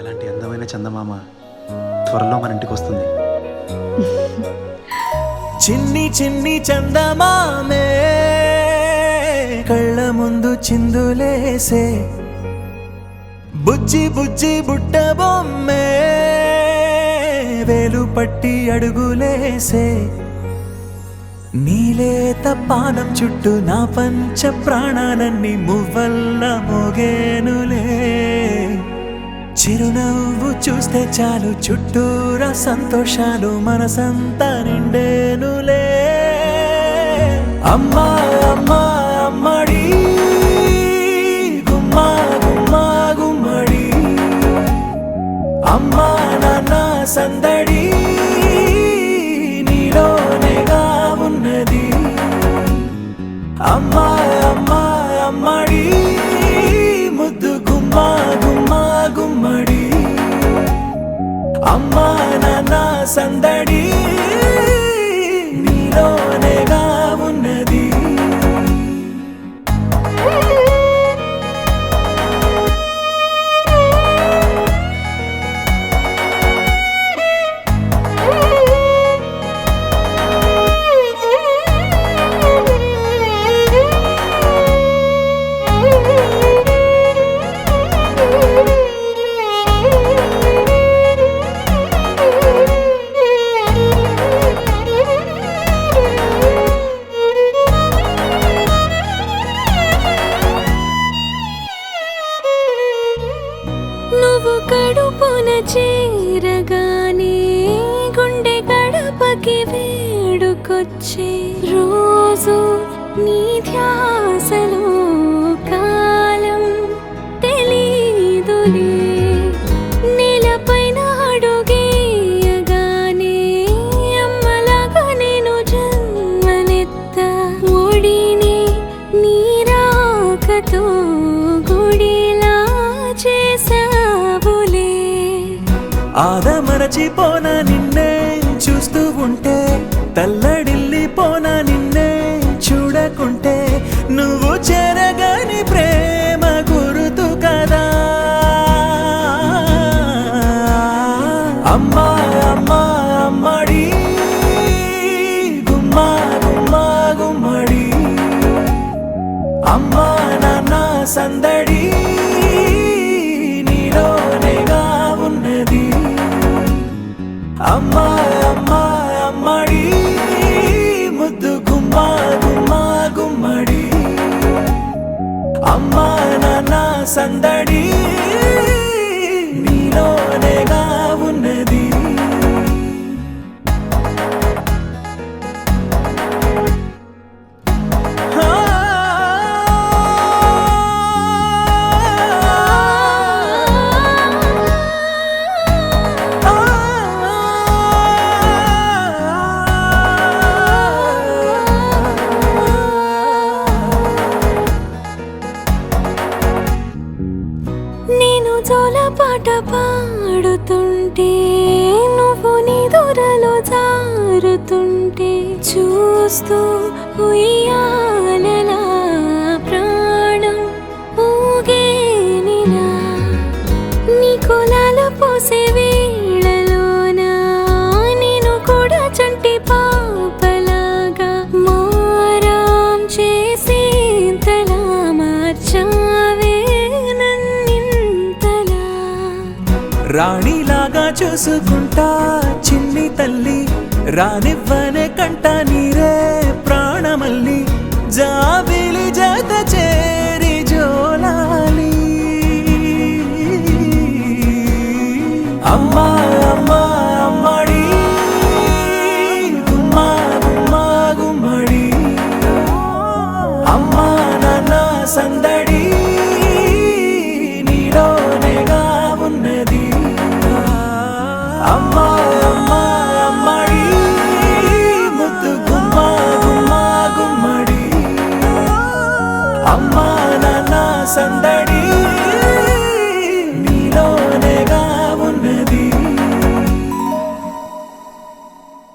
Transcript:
అలాంటి అందమైన చందమామ త్వరలో మన ఇంటికి వస్తుంది. చిన్ని చిన్ని చందమామే కళ్ళ ముందు చిందులేసే, బుజ్జి బుజ్జి బుట్ట బొమ్మే వేలు పట్టి అడుగులేసే, నీలేత పానం చుట్టూ నా పంచ ప్రాణాలన్నీ మువ్వల్ల మోగేనులే. చిరునవ్వు చూస్తే చాలు చుట్టూరా సంతోషాలు మనసంతా నిండేనులే. అమ్మా అమ్మా అమ్మడి గుమ్మా గుమ్మా గుమ్మడి, అమ్మా నాన్న సందడి నీలోనేగా ఉన్నది. అమ్మా అమ్మా అమ్మడి ముద్దు గుమ్మా గుమ్మా గుమ్మడి, అమ్మా నాన్న సందడి నీలోనేగా ఉన్నది. నువ్వు కడుపున చేరగానే గుండె గడపకి వేడుకొచ్చే రోజు నీ ధ్యాసలో కాలం తెలీదులే. నేలపైన అడుగేయగానే అమ్మలాగా నేను జన్మనెత్త, ఒడిని నీ రాకతో గుడిలా చేసావులే. ఆదమరచిపోన నిన్నే చూస్తూ ఉంటే, తల్లడిల్లిపోన నిన్నే చూడకుంటే, నువ్వు చెరగని ప్రేమ గురుతు కదా. అమ్మా అమ్మా అమ్మడి గుమ్మా గుమ్మా గుమ్మడి, అమ్మా నాన్న సందడి నీలోనేగా ఉన్నది. అమ్మా అమ్మా అమ్మడి ముద్దు గుమ్మా గుమ్మా గుమ్మడి, అమ్మా నాన్న సందడి నీలోనేగా ఉన్నది. నేను జోలపాట పాడుతుంటే, నువ్వు నీ దూరలో జారుతుంటే, చూస్తూ ఉయ్యాలలా ప్రాణం ఊగేనిలా. నీ కులాల పోసే వేళలోన నేను కూడా చంటి పాపలాగా మారాం చేసేంతలా మార్చావే నన్నింతలా. రాణిలాగా చూసుకుంటా చిన్ని తల్లి, రానివ్వనే కంట నీరే ప్రాణమల్లి, జాబిలి జత చేరి జోలాలి. అమ్మా అమ్మా అమ్మడి గుమ్మా గుమ్మా గుమ్మడి, అమ్మా నాన్న సందడి నీలోనేగా ఉన్నది. అమ్మా అమ్మా అమ్మడి ముద్దు గుమ్మా గుమ్మా గుమ్మడి, అమ్మా నాన్న సందడి